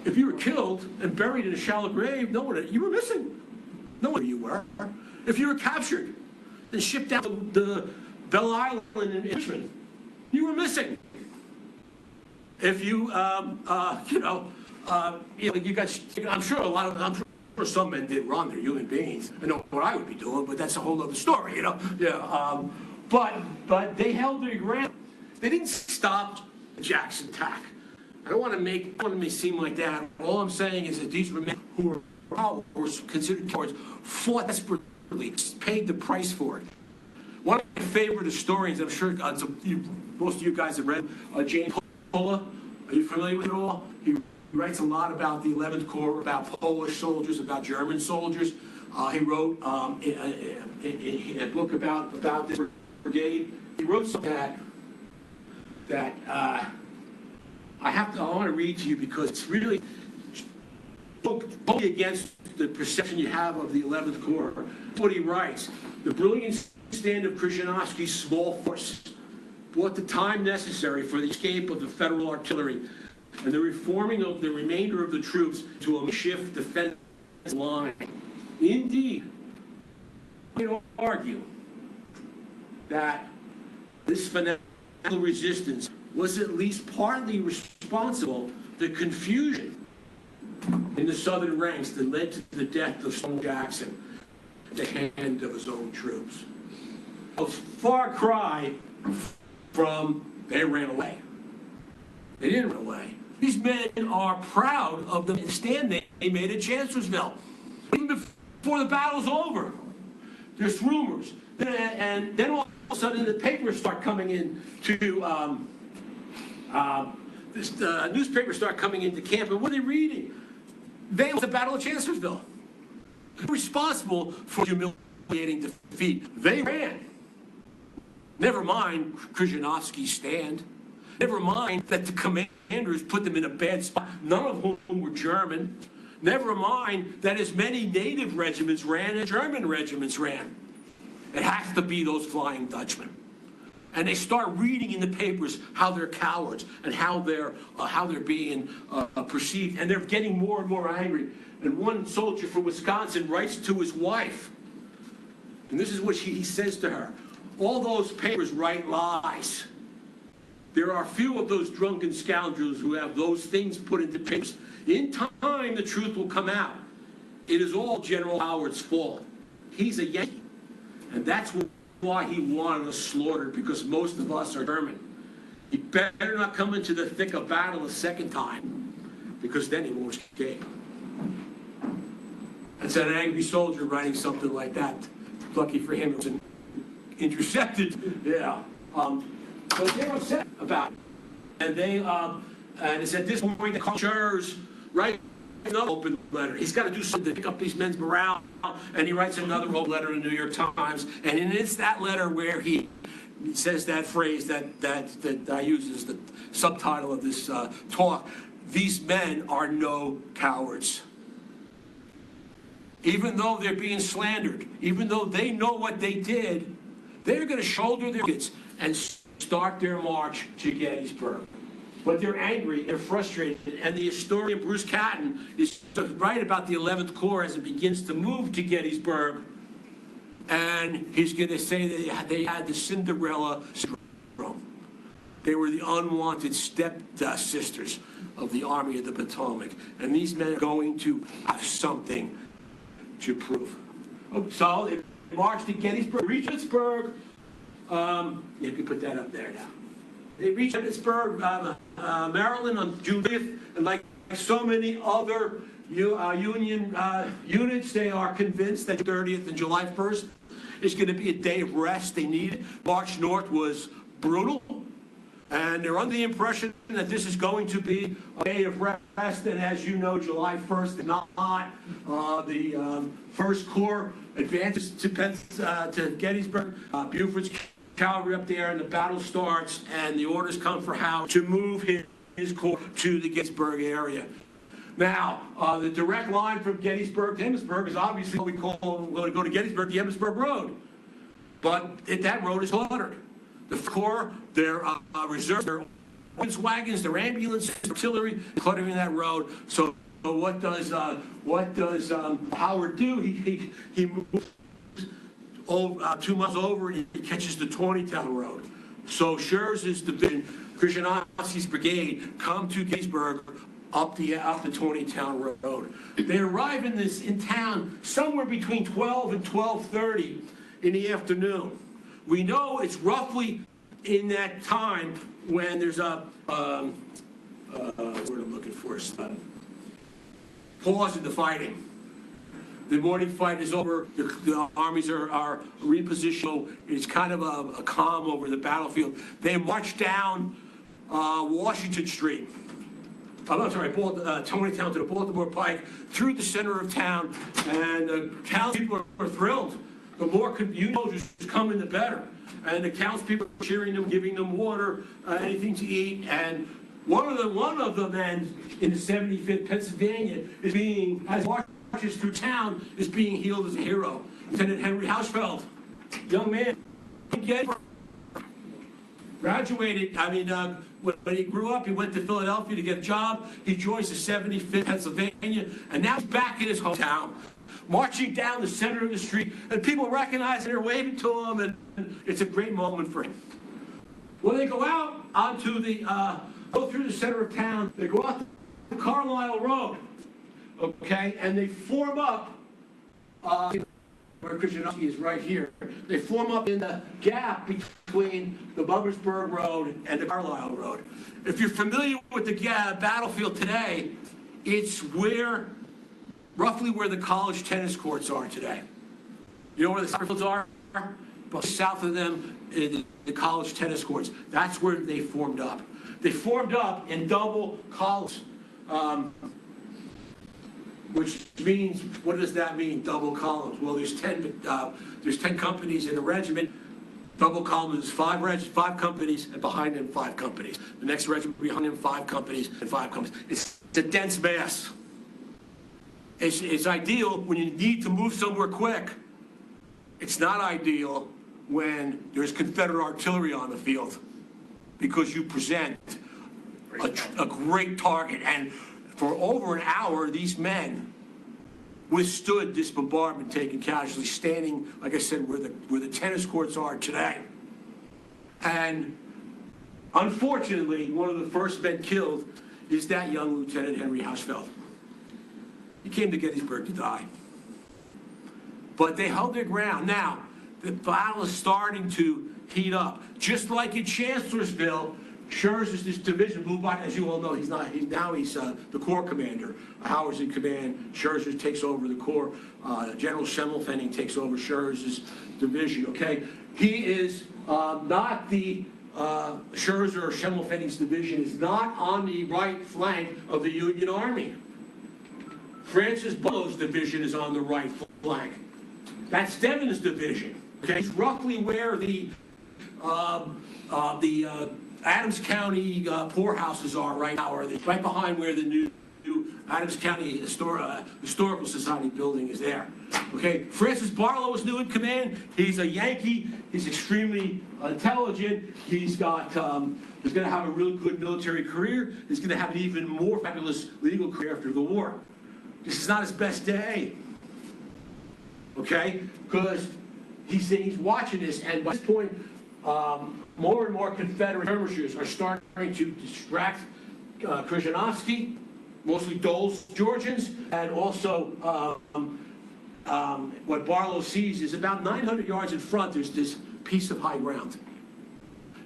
If you were killed and buried in a shallow grave, you were missing. No one knew you were. If you were captured and shipped out to Belle Island in Richmond, you were missing. If you, I'm sure some men did run. They're human beings. I know what I would be doing, but that's a whole other story, you know. Yeah. But they held their ground. They didn't stop the Jackson attack. I don't want to make it seem like that. All I'm saying is that these were men who were were considered cowards, fought desperately, paid the price for it. One of my favorite historians, I'm sure most of you guys have read, James Pola. Are you familiar with it all? He writes a lot about the 11th Corps, about Polish soldiers, about German soldiers. He wrote a book about this brigade. He wrote something that I want to read to you because it's really against the perception you have of the 11th Corps. That's what he writes. The brilliant stand of Krzyzanowski's small force brought the time necessary for the escape of the federal artillery and the reforming of the remainder of the troops to a makeshift defense line. Indeed, I would argue that this fanatical resistance was at least partly responsible for the confusion in the southern ranks that led to the death of Stonewall Jackson at the hand of his own troops. A far cry from they ran away. They didn't run away. These men are proud of the stand they made at Chancellorsville. Even before the battle's over, there's rumors. And then all of a sudden the papers start coming in to, newspapers start coming into camp, and what are they reading? They were the Battle of Chancellorsville. They were responsible for humiliating defeat. They ran. Never mind Krzyzanowski's stand. Never mind that the commanders put them in a bad spot, none of whom were German. Never mind that as many native regiments ran as German regiments ran. It has to be those Flying Dutchmen. And they start reading in the papers how they're cowards and how they're being perceived, and they're getting more and more angry. And one soldier from Wisconsin writes to his wife, and this is what he says to her: all those papers write lies. There are few of those drunken scoundrels who have those things put into papers. In time, the truth will come out. It is all General Howard's fault. He's a Yankee, and that's why he wanted us slaughtered, because most of us are German. He better not come into the thick of battle a second time, because then he won't escape. That's an angry soldier writing something like that. Lucky for him, it was intercepted. Yeah. But they're upset about it. And and it's at this point that Carl Schurz writes another open letter. He's got to do something to pick up these men's morale, and he writes another open letter in the New York Times. And it's that letter where he says that phrase that I use as the subtitle of this talk: these men are no cowards. Even though they're being slandered, even though they know what they did, they're going to shoulder their kids and start their march to Gettysburg. But they're angry, they're frustrated, and the historian Bruce Catton is right about the 11th Corps as it begins to move to Gettysburg, and he's going to say that they had the Cinderella syndrome. They were the unwanted step-sisters of the Army of the Potomac, and these men are going to have something to prove. So they marched to Gettysburg, reached Gettysburg. You can put that up there now. They reached Gettysburg, Maryland on June 5th, and like so many other Union units, they are convinced that June 30th and July 1st is going to be a day of rest. They need it. March north was brutal, and they're under the impression that this is going to be a day of rest, and as you know, July 1st is not. The 1st Corps advances to Gettysburg. Buford's cavalry up there, and the battle starts, and the orders come for Howard to move his corps to the Gettysburg area. Now, the direct line from Gettysburg to Emmitsburg is obviously what we call, when we go to Gettysburg, the Emmitsburg Road. But that road is cluttered. The Corps, their reserves, their wagons, their ambulances, artillery, cluttering that road. So what does Howard do? He moves 2 miles over, and he catches the Tawnytown Road. So Schurz's division, Krzyzanowski's brigade, come to Gettysburg up the Tawnytown Road. They arrive in town somewhere between 12 and 12:30 in the afternoon. We know it's roughly in that time when there's a what I'm looking for, pause in the fighting. The morning fight is over. The armies are repositioned. It's kind of a calm over the battlefield. They march down Washington Street. I'm sorry, Tonytown to the Baltimore Pike, through the center of town, and the townspeople are thrilled. The more Union soldiers come in, the better. And the townspeople are cheering them, giving them water, anything to eat. And one of the men in the 75th Pennsylvania is being, as marches through town, is being hailed as a hero. Lieutenant Henry Hausfeld, young man, graduated. I mean, when he grew up, he went to Philadelphia to get a job. He joins the 75th Pennsylvania, and now he's back in his hometown, marching down the center of the street, and people recognize him, they're waving to him, and it's a great moment for him. When they go out onto the, go through the center of town, they go out to Carlisle Road, okay, and they form up, where Krzyzanowski is right here. They form up in the gap between the Buggersburg Road and the Carlisle Road. If you're familiar with the battlefield today, it's roughly where the college tennis courts are today. You know where the soccer fields are? But south of them, the college tennis courts. That's where they formed up. They formed up in double columns. Which means, what does that mean, double columns? Well, there's 10 companies in the regiment. Double columns is five companies, and behind them 5 companies. The next regiment behind them 5 companies and 5 companies. It's a dense mass. It's ideal when you need to move somewhere quick. It's not ideal when there's Confederate artillery on the field, because you present a great target. And for over an hour, these men withstood this bombardment, taking casualties, standing, like I said, where the tennis courts are today. And unfortunately, one of the first men killed is that young Lieutenant Henry Hausfeld. He came to Gettysburg to die. But they held their ground. Now, the battle is starting to heat up. Just like in Chancellorsville, Scherzer's this division blew by, as you all know, he's the Corps commander. Howard's in command. Scherzer takes over the Corps. General Schimmelfennig takes over Scherzer's division, okay? He is not the, Scherzer or Schimmelfennig's division is not on the right flank of the Union Army. Francis Barlow's division is on the right flank. That's Devon's division, okay? It's roughly where the Adams County poorhouses are right now, or right behind where the new Adams County Historical Society building is there. Okay, Francis Barlow is new in command. He's a Yankee. He's extremely intelligent. He's going to have a really good military career. He's going to have an even more fabulous legal career after the war. This is not his best day. Okay, because he's watching this, and by this point, more and more Confederate skirmishers are starting to distract Krzyzanowski, mostly Dole's Georgians, and also what Barlow sees is about 900 yards in front, there's this piece of high ground.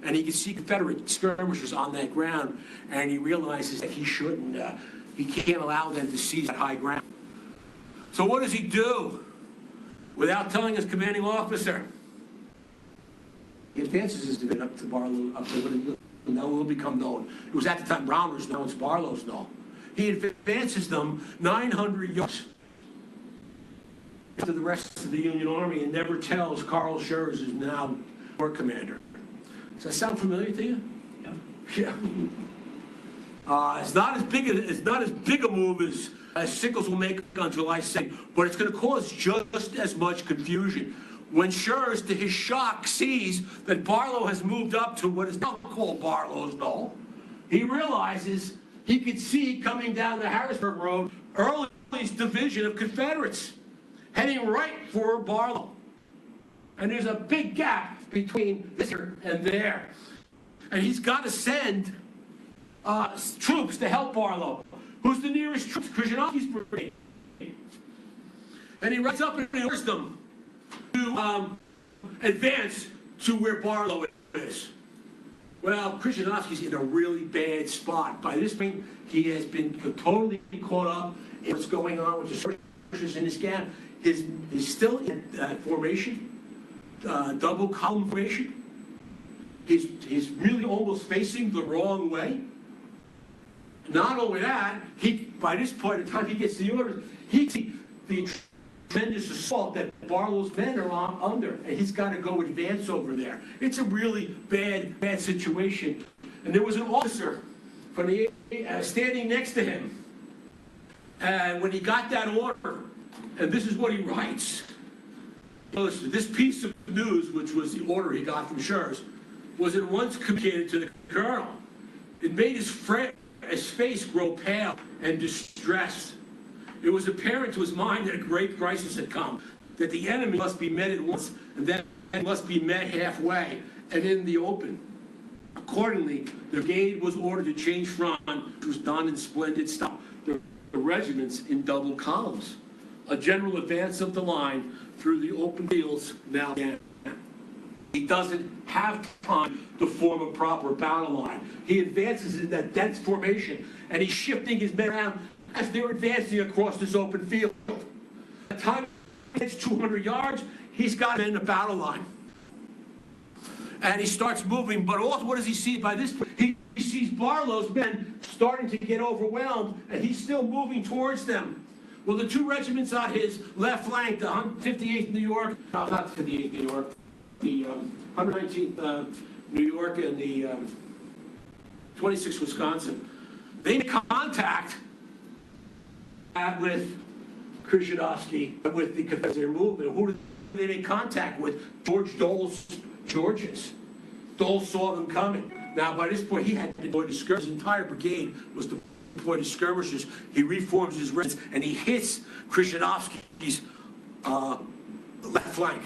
And he can see Confederate skirmishers on that ground, and he realizes that he shouldn't, he can't allow them to seize that high ground. So what does he do? Without telling his commanding officer, he advances his division up to Barlow, up to what now will become known. It was at the time Rounder's known, it's Barlow's known. He advances them 900 yards to the rest of the Union Army and never tells Carl Schurz, who's now Corps commander. Does that sound familiar to you? Yeah. It's not as big a move as Sickles will make on July 2nd, but it's going to cause just as much confusion. When Schurz, to his shock, sees that Barlow has moved up to what is now called Barlow's Knoll, he realizes he could see coming down the Harrisburg Road Early's division of Confederates heading right for Barlow. And there's a big gap between this here and there. And he's got to send troops to help Barlow. Who's the nearest troops? Krzyzanowski's brigade. And he rides up and he orders them to advance to where Barlow is. Well, Krzyzanowski's in a really bad spot. By this point, he has been totally caught up in what's going on with the skirmishers in this gap. He's still in formation, double column formation. He's really almost facing the wrong way. Not only that, by this point in time, he gets the orders. He sees the tremendous assault that Barlow's men are under, and he's got to go advance over there. It's a really bad situation. And there was an officer from the standing next to him. And when he got that order, and this is what he writes. Listen, this piece of news, which was the order he got from Schurz, was at once communicated to the colonel. It made his face grow pale and distressed. It was apparent to his mind that a great crisis had come, that the enemy must be met at once, and then must be met halfway and in the open. Accordingly, the brigade was ordered to change front, which was done in splendid style. The regiments in double columns. A general advance of the line through the open fields now began. He doesn't have time to form a proper battle line. He advances in that dense formation, and he's shifting his men around as they're advancing across this open field. By the time he gets 200 yards, he's got men in a battle line. And he starts moving, but also what does he see by this point? He sees Barlow's men starting to get overwhelmed, and he's still moving towards them. Well, the two regiments on his left flank, the 58th New York, no, not 58th New York, the 119th New York and the 26th Wisconsin, they make contact with Krzyzanowski, with the Confederate movement. Who did they make contact with? George Dole's Georges. Dole saw them coming. Now, by this point, he had deployed to skirmish. His entire brigade was deployed to skirmishers. He reforms his regiments, and he hits Krzyzanowski's left flank.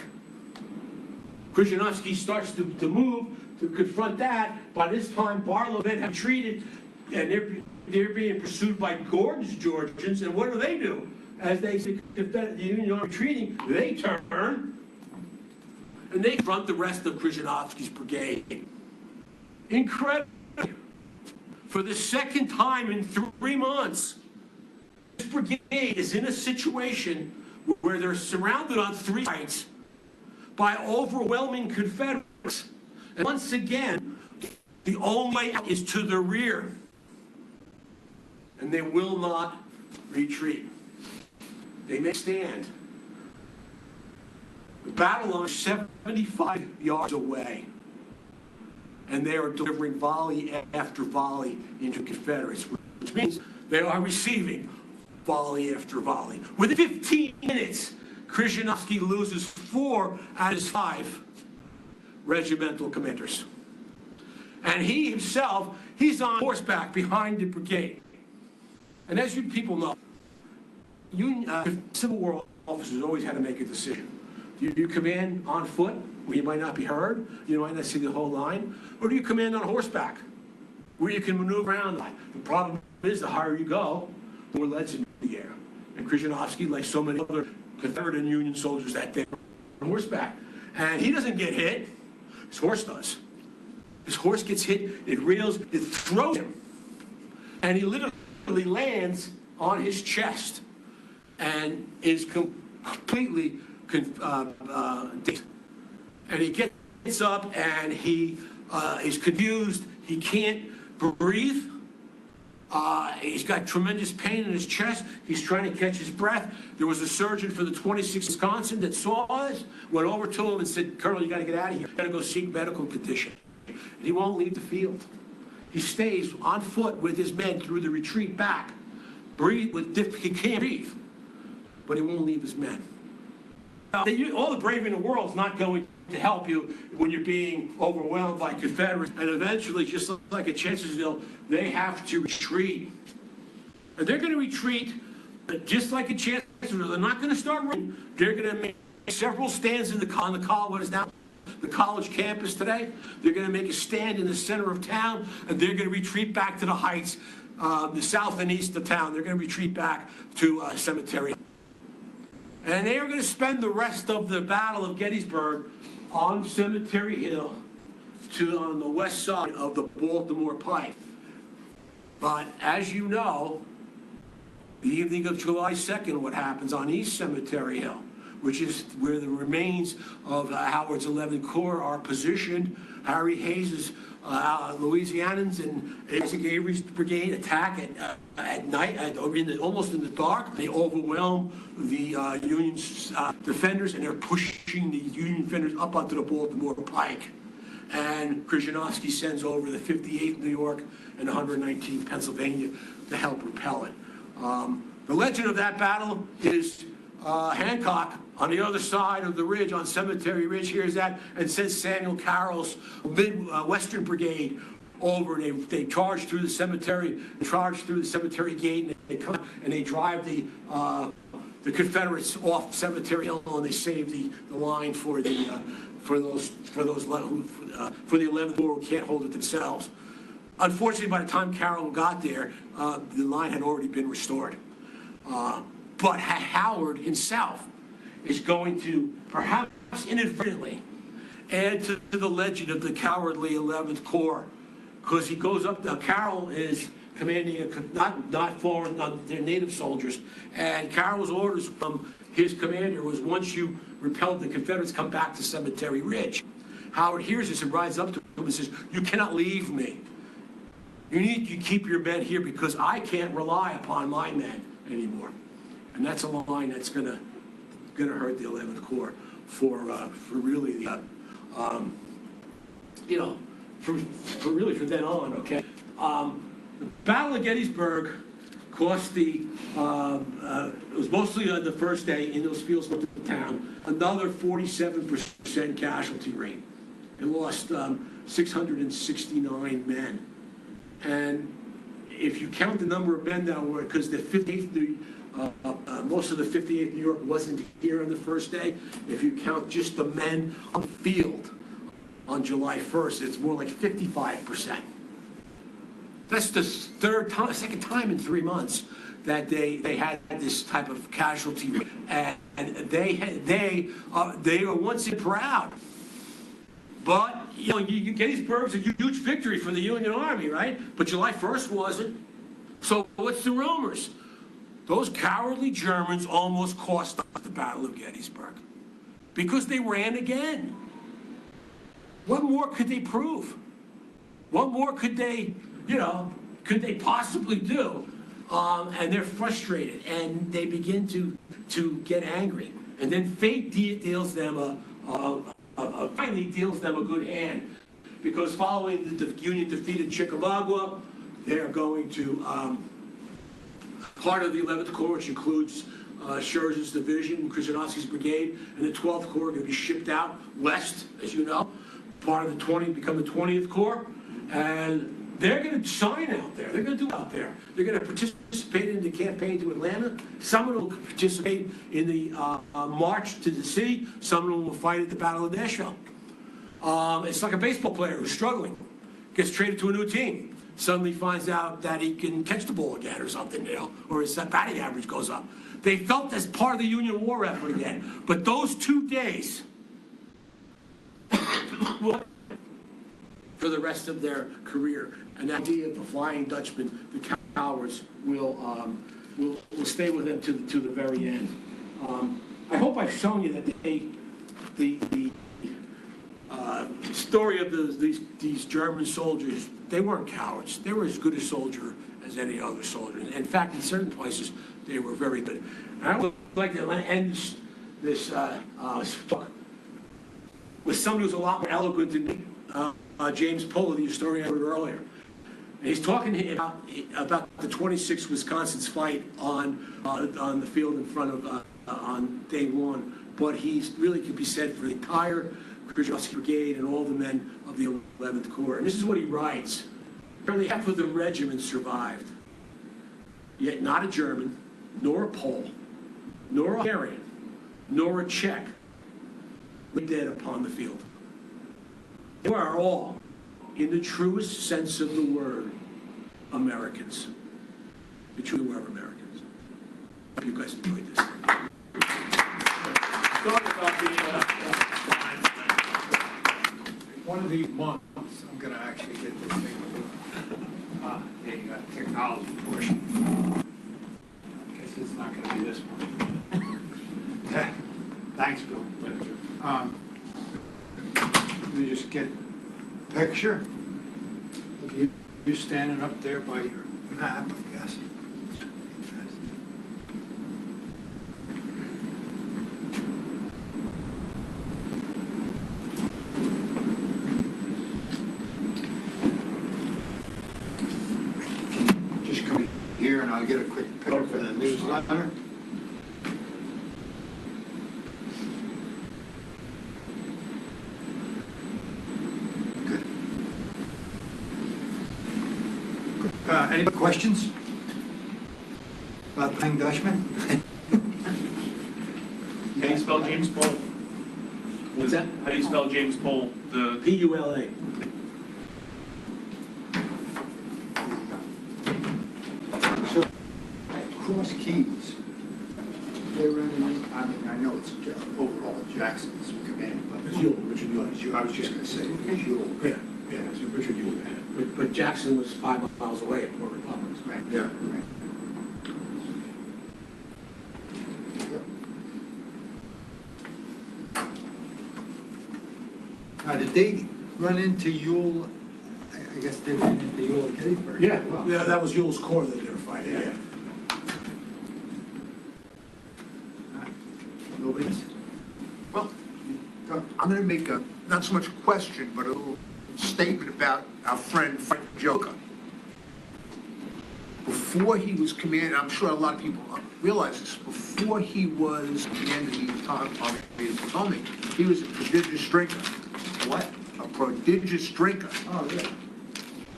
Krzyzanowski starts to move to confront that. By this time, Barlow men have retreated, and they're being pursued by Gordon's Georgians. And what do? As they see the Union Army retreating, they turn and they confront the rest of Krzyzanowski's brigade. Incredible. For the second time in 3 months, this brigade is in a situation where they're surrounded on 3 sides by overwhelming Confederates. And once again, the only way out is to the rear. And they will not retreat. They may stand. The battle line is 75 yards away. And they are delivering volley after volley into Confederates, which means they are receiving volley after volley. Within 15 minutes, Krzyzanowski loses 4 out of his 5 regimental commanders. And he himself, he's on horseback behind the brigade. And as you people know, Civil War officers always had to make a decision. Do you command on foot, where you might not be heard, you might not see the whole line, or do you command on horseback, where you can maneuver around? The problem is, the higher you go, the more lead's in the air. And Krzyzanowski, like so many other Confederate and Union soldiers that day, on horseback. And he doesn't get hit, his horse does. His horse gets hit, it reels, it throws him. And he literally lands on his chest and is completely dazed. And he gets up and he is confused. He can't breathe. He's got tremendous pain in his chest. He's trying to catch his breath. There was a surgeon for the 26th Wisconsin that saw us, went over to him and said, "Colonel, you got to get out of here. You got to go seek medical condition." And he won't leave the field. He stays on foot with his men through the retreat back. He can't breathe, but he won't leave his men. All the bravery in the world is not going to help you when you're being overwhelmed by Confederates. And eventually, just like at Chancellorsville, they have to retreat. And they're going to retreat just like at Chancellorsville. They're not going to start running. They're going to make several stands on the college, what is now the college campus today. They're going to make a stand in the center of town, and they're going to retreat back to the heights, the south and east of town. They're going to retreat back to Cemetery. And they are going to spend the rest of the Battle of Gettysburg on Cemetery Hill on the west side of the Baltimore Pike. But as you know, the evening of July 2nd, what happens on East Cemetery Hill? which is where the remains of Howard's 11th Corps are positioned. Harry Hayes's Louisianans and Isaac Avery's brigade attack at night, almost in the dark. They overwhelm the Union defenders, and they're pushing the Union defenders up onto the Baltimore Pike. And Krzyzanowski sends over the 58th New York and 119th Pennsylvania to help repel it. The legend of that battle is Hancock on the other side of the ridge, on Cemetery Ridge, hears that and sends Samuel Carroll's Western Brigade over, and they charge through the cemetery, gate, and they come and they drive the Confederates off Cemetery Hill, and they save the line for the 11th Corps who can't hold it themselves. Unfortunately, by the time Carroll got there, the line had already been restored. But Howard himself is going to, perhaps inadvertently, add to the legend of the cowardly 11th Corps, because he goes up. Carroll is commanding not foreign, they're native soldiers, and Carroll's orders from his commander was, once you repelled the Confederates, come back to Cemetery Ridge. Howard hears this and rides up to him and says, "You cannot leave me. You need to keep your men here because I can't rely upon my men anymore." And that's a line that's gonna hurt the 11th Corps for really the for then on. Okay, the Battle of Gettysburg cost the it was mostly on the first day in those fields of the town another 47% casualty rate. It lost 669 men, and if you count the number of men that were, because the 58th, most of the 58th New York wasn't here on the first day. If you count just the men on the field on July 1st, it's more like 55%. That's the second time in 3 months that they had this type of casualty rate, and they are once again proud. But Gettysburg's a huge victory for the Union Army, right? But July 1st wasn't. So what's the rumors? Those cowardly Germans almost cost us the Battle of Gettysburg because they ran again. What more could they prove? What more could they possibly do? And they're frustrated, and they begin to get angry. And then fate deals them finally deals them a good hand, because following the Union defeat in Chickamauga, they're going to part of the 11th Corps, which includes Scherz's division, Krzyzanowski's brigade, and the 12th Corps are going to be shipped out west, as you know, part of become the 20th Corps, and they're going to shine out there. They're going to do out there. They're going to participate in the campaign to Atlanta. Some of them will participate in the march to the sea. Some of them will fight at the Battle of Nashville. It's like a baseball player who's struggling, gets traded to a new team, suddenly finds out that he can catch the ball again or something, or his batting average goes up. They felt as part of the Union war effort again. But those 2 days for the rest of their career. And that idea of the Flying Dutchman, the cowards, will stay with them to the very end. I hope I've shown you that the story of these German soldiers, they weren't cowards. They were as good a soldier as any other soldier. In fact, in certain places, they were very good. And I would like to end this talk with somebody who's a lot more eloquent than me. James Pola, the historian I heard earlier. And he's talking about the 26th Wisconsin's fight on the field in front of on day one. But he really could be said for the entire Krzyzanowski Brigade and all the men of the 11th Corps. And this is what he writes. Nearly half of the regiment survived. Yet not a German, nor a Pole, nor a Hungarian, nor a Czech lay dead upon the field. They are all, in the truest sense of the word, Americans. They truly were Americans. I hope you guys enjoyed this. Sorry about the one of these months, I'm going to actually get this thing the technology portion. I guess it's not going to be this one. picture of you standing up there by your map, I guess. Just come here and I'll get a quick picture for the newsletter. Good. Any questions about playing Dutchman? How do you spell James Pole? What's that? How do you spell James Pole? The P-U-L-A. So, Cross Keys, they're running, I know it's overall Jackson's command, but. It's Yule, Richard Yule. I was just gonna say, it's Yule. Yeah, yeah, it's Richard Yule. But Jackson was 5 miles away at Port Republic. Right. Yeah. Right. Did they run into Yule, I guess they ran into Yule at Gettysburg? Yeah, Well, yeah, that was Yule's corps that they were fighting, yeah. Nobody's? Well, I'm going to make a, not so much a question, but a little statement about our friend Frank Joker. Before he was commander, I'm sure a lot of people realize this, before he was commander of the Army of the Potomac, he was a prodigious drinker. What? A prodigious drinker. Oh, yeah.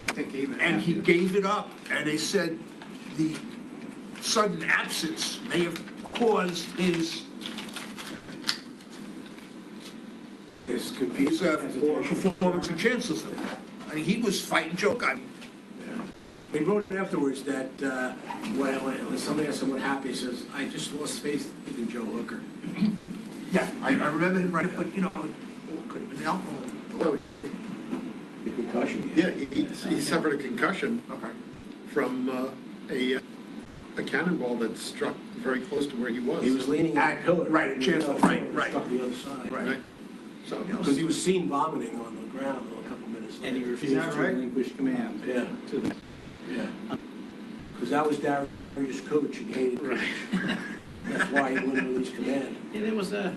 I think even. And he after- gave it up, and they said the sudden absence may have caused his His compete. performance in Chancellorsville. I mean, he was fighting Joker. I mean, He wrote afterwards that, when somebody asked him what happened, he says, I just lost faith in Joe Hooker. yeah, I remember him writing, but you know, it could have been alcohol. The concussion. Yeah, he suffered a concussion Okay. from a cannonball that struck very close to where he was. He was leaning on a pillar. Right, at Chancellor, right. Struck the other side. Right. So, Because he was seen vomiting on the ground a couple minutes later. And he refused that to right? relinquish command. Yeah. To the, Yeah. Because that was Darius coach, and he hated coach. That's why he wouldn't release command. yeah, there was a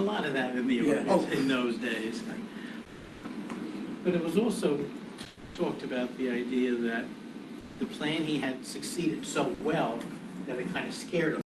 lot of that in the Yeah. Army in those days. But it was also talked about the idea that the plan he had succeeded so well that it kind of scared him.